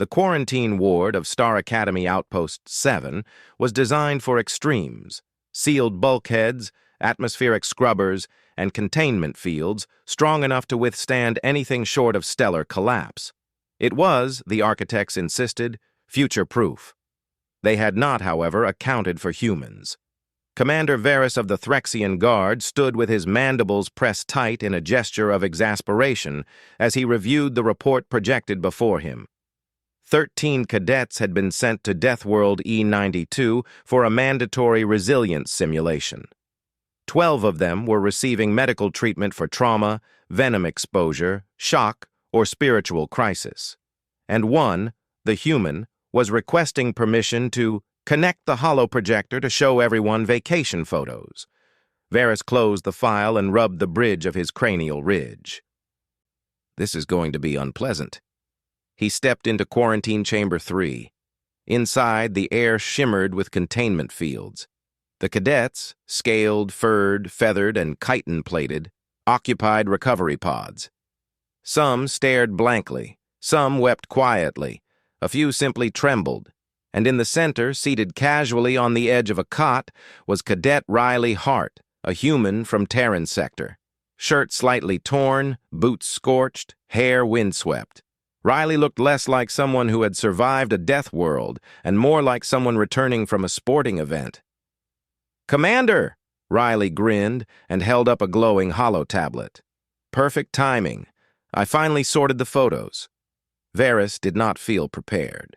The quarantine ward of Star Academy Outpost 7 was designed for extremes: sealed bulkheads, atmospheric scrubbers, and containment fields strong enough to withstand anything short of stellar collapse. It was, the architects insisted, future-proof. They had not, however, accounted for humans. Commander Varys of the Threxian Guard stood with his mandibles pressed tight in a gesture of exasperation as he reviewed the report projected before him. 13 cadets had been sent to Deathworld E92 for a mandatory resilience simulation. 12 of them were receiving medical treatment for trauma, venom exposure, shock, or spiritual crisis. And one, the human, was requesting permission to connect the holoprojector to show everyone vacation photos. Varys closed the file and rubbed the bridge of his cranial ridge. This is going to be unpleasant. He stepped into quarantine chamber 3. Inside, the air shimmered with containment fields. The cadets, scaled, furred, feathered, and chitin-plated, occupied recovery pods. Some stared blankly, some wept quietly, a few simply trembled, and in the center, seated casually on the edge of a cot, was Cadet Hart, a human from Terran Sector. Shirt slightly torn, boots scorched, hair windswept. Riley looked less like someone who had survived a death world and more like someone returning from a sporting event. "Commander!" Riley grinned and held up a glowing holo-tablet. "Perfect timing. I finally sorted the photos." Varys did not feel prepared.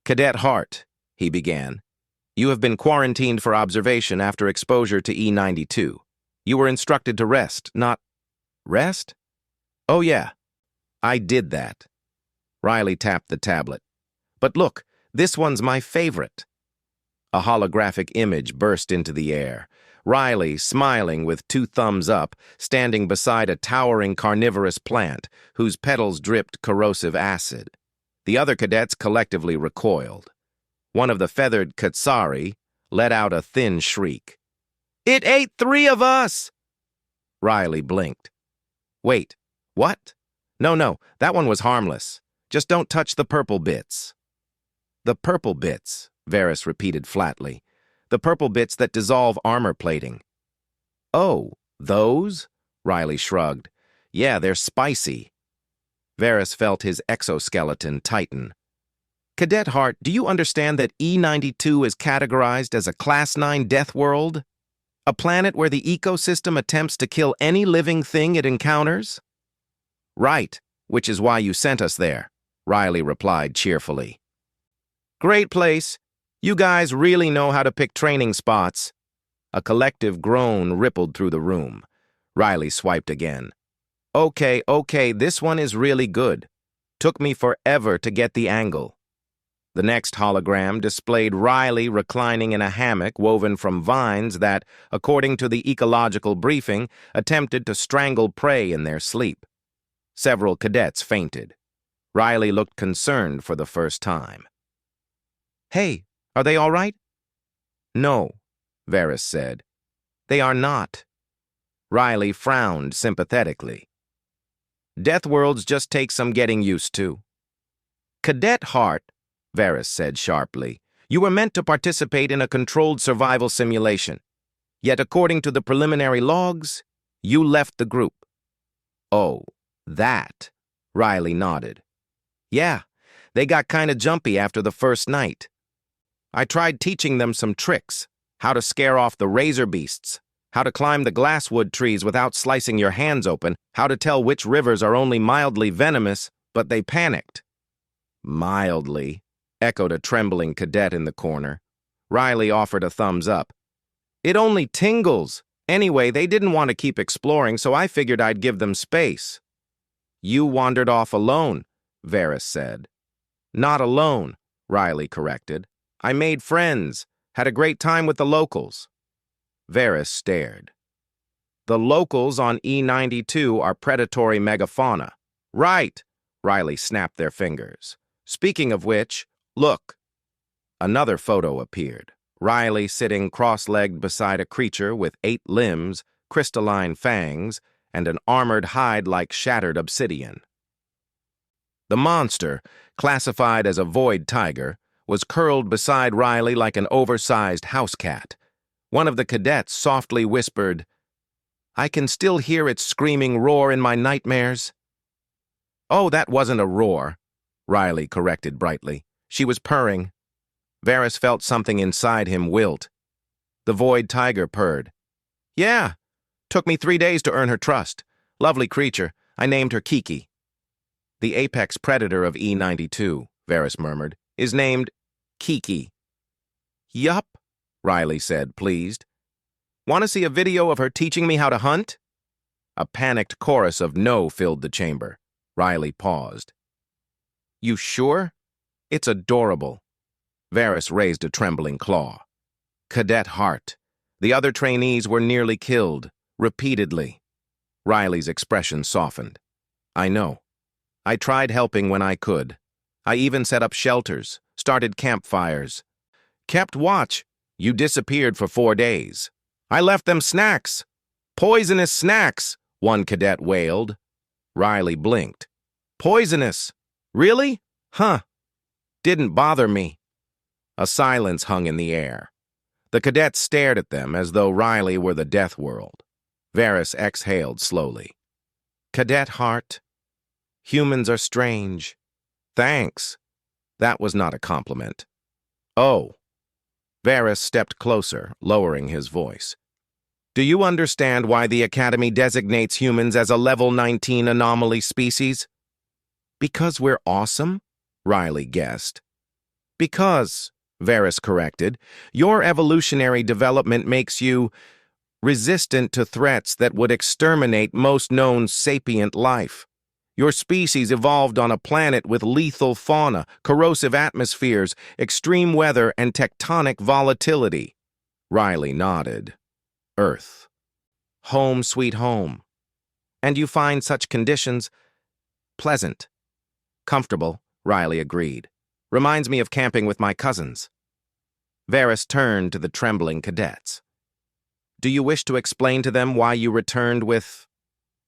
"Cadet Hart," he began, "you have been quarantined for observation after exposure to E92. You were instructed to rest, not..." "Rest? Oh yeah, I did that." Riley tapped the tablet. "But look, this one's my favorite." A holographic image burst into the air. Riley, smiling with 2 thumbs up, standing beside a towering carnivorous plant whose petals dripped corrosive acid. The other cadets collectively recoiled. One of the feathered Katsari let out a thin shriek. "It ate 3 of us!" Riley blinked. "Wait, what? No, that one was harmless. Just don't touch the purple bits." "The purple bits," Varys repeated flatly. "The purple bits that dissolve armor plating." "Oh, those?" Riley shrugged. "Yeah, they're spicy." Varys felt his exoskeleton tighten. "Cadet Hart, do you understand that E92 is categorized as a Class 9 death world? A planet where the ecosystem attempts to kill any living thing it encounters?" "Right, which is why you sent us there," Riley replied cheerfully. "Great place. You guys really know how to pick training spots." A collective groan rippled through the room. Riley swiped again. Okay, this one is really good. Took me forever to get the angle." The next hologram displayed Riley reclining in a hammock woven from vines that, according to the ecological briefing, attempted to strangle prey in their sleep. Several cadets fainted. Riley looked concerned for the first time. "Hey, are they all right?" "No," Varys said. "They are not." Riley frowned sympathetically. "Death worlds just take some getting used to." "Cadet Hart," Varys said sharply, "you were meant to participate in a controlled survival simulation. Yet according to the preliminary logs, you left the group." "Oh, that," Riley nodded. "Yeah, they got kinda jumpy after the first night. I tried teaching them some tricks, how to scare off the razor beasts, how to climb the glasswood trees without slicing your hands open, how to tell which rivers are only mildly venomous, but they panicked." "Mildly," echoed a trembling cadet in the corner. Riley offered a thumbs up. "It only tingles. Anyway, they didn't want to keep exploring, so I figured I'd give them space." "You wandered off alone," Varys said. "Not alone," Riley corrected. "I made friends, had a great time with the locals." Varys stared. "The locals on E92 are predatory megafauna." "Right," Riley snapped their fingers. "Speaking of which, look." Another photo appeared. Riley sitting cross-legged beside a creature with 8 limbs, crystalline fangs, and an armored hide like shattered obsidian. The monster, classified as a void tiger, was curled beside Riley like an oversized house cat. One of the cadets softly whispered, "I can still hear its screaming roar in my nightmares." "Oh, that wasn't a roar," Riley corrected brightly. "She was purring." Varys felt something inside him wilt. The void tiger purred. "Yeah, took me 3 days to earn her trust. Lovely creature. I named her Kiki." "The apex predator of E92, Varys murmured, "is named Kiki." "Yup," Riley said, pleased. "Want to see a video of her teaching me how to hunt?" A panicked chorus of no filled the chamber. Riley paused. "You sure? It's adorable." Varys raised a trembling claw. "Cadet Hart. The other trainees were nearly killed, repeatedly." Riley's expression softened. "I know. I tried helping when I could. I even set up shelters, started campfires. Kept watch. You disappeared for 4 days. I left them snacks. Poisonous snacks," one cadet wailed. Riley blinked. "Poisonous? Really? Huh. Didn't bother me." A silence hung in the air. The cadets stared at them as though Riley were the Deathworld. Varys exhaled slowly. "Cadet Hart, humans are strange." "Thanks." That was not a compliment. "Oh." Varys stepped closer, lowering his voice. "Do you understand why the Academy designates humans as a level 19 anomaly species?" "Because we're awesome?" Riley guessed. "Because," Varys corrected, "your evolutionary development makes you resistant to threats that would exterminate most known sapient life. Your species evolved on a planet with lethal fauna, corrosive atmospheres, extreme weather, and tectonic volatility." Riley nodded. "Earth. Home sweet home. And you find such conditions pleasant." "Comfortable," Riley agreed. "Reminds me of camping with my cousins." Varys turned to the trembling cadets. "Do you wish to explain to them why you returned with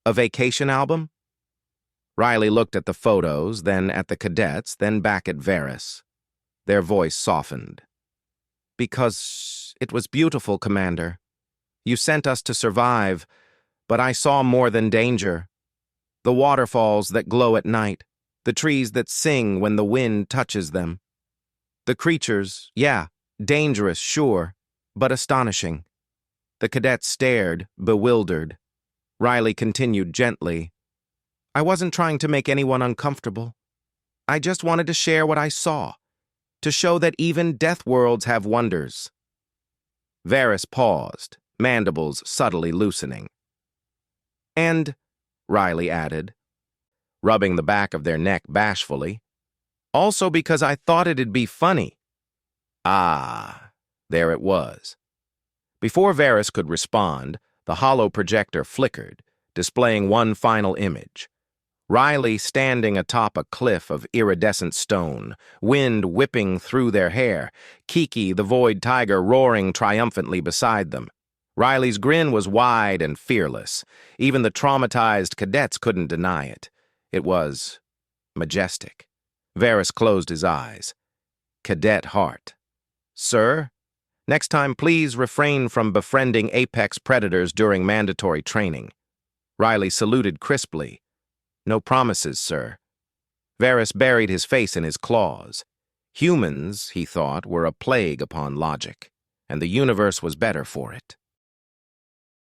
a vacation album?" Riley looked at the photos, then at the cadets, then back at Varys. Their voice softened. "Because it was beautiful, Commander. You sent us to survive, but I saw more than danger. The waterfalls that glow at night, the trees that sing when the wind touches them. The creatures, yeah, dangerous, sure, but astonishing." The cadets stared, bewildered. Riley continued gently. "I wasn't trying to make anyone uncomfortable. I just wanted to share what I saw, to show that even Deathworlds have wonders." Varys paused, mandibles subtly loosening. "And," Riley added, rubbing the back of their neck bashfully, "also because I thought it'd be funny." Ah, there it was. Before Varys could respond, the hollow projector flickered, displaying one final image. Riley standing atop a cliff of iridescent stone, wind whipping through their hair, Kiki the void tiger roaring triumphantly beside them. Riley's grin was wide and fearless. Even the traumatized cadets couldn't deny it. It was majestic. Varys closed his eyes. "Cadet Hart. Sir, next time please refrain from befriending apex predators during mandatory training." Riley saluted crisply. "No promises, sir." Varys buried his face in his claws. Humans, he thought, were a plague upon logic, and the universe was better for it.